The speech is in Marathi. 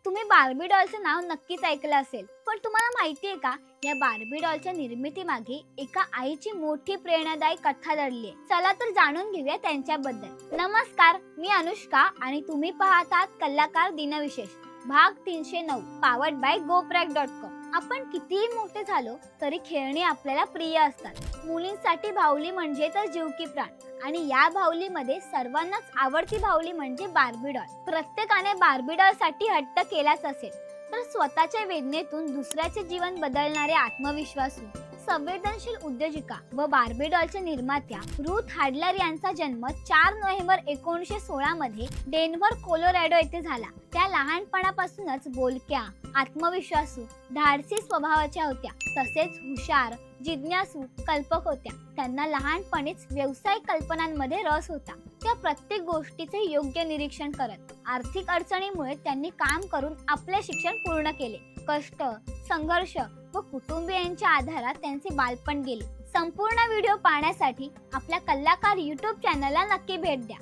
तुम्ही बार्बी डॉलचं नाव नक्कीच ऐकलं असेल, पण तुम्हाला माहिती आहे का, या बार्बी डॉलच्या निर्मितीमागे एका आईची मोठी प्रेरणादायी कथा दडली आहे. चला तर जाणून घेऊया त्यांच्याबद्दल. नमस्कार, मी अनुष्का आणि तुम्ही पाहतात कलाकार दिनविशेष भाग 309 पावर्ड बाय GoPrack.com. आपण कितीही मोठे झालो तरी खेळणी आपल्याला प्रिय असतात. मुलींसाठी बाहुली म्हणजे तर जीव की प्राण आणि या बाहुलीमध्ये सर्वांनाच आवडती बाहुली म्हणजे बार्बी डॉल. प्रत्येकाने बार्बी डॉल साठी हट्ट केलाच असेल, तर स्वतःच्या वेदनेतून दुसऱ्याचे जीवन बदलणारे आत्मविश्वासू संवेदनशील उद्योजिका व बार्बी डॉलच्या निर्मात्या रूथ हॅडलर यांचा जन्म 4 नोव्हेंबर 1916 मध्ये डेन्व्हर कोलोरॅडो येथे झाला. त्या लहानपणापासूनच बोलक्या, आत्मविश्वासू, धाडसी स्वभावाच्या होत्या. तसेच हुशार, जिज्ञासू, कल्पक होत्या. त्यांना लहानपणीच व्यावसायिक कल्पनांमध्ये रस होता. त्या प्रत्येक गोष्टीचे योग्य निरीक्षण करत. आर्थिक अडचणीमुळे त्यांनी काम करून आपले शिक्षण पूर्ण केले. कष्ट, संघर्ष व कुटुंबियांच्या आधारात त्यांचे बालपण गेले. संपूर्ण व्हिडिओ पाहण्यासाठी आपल्या कलाकार YouTube चॅनलला नक्की भेट द्या.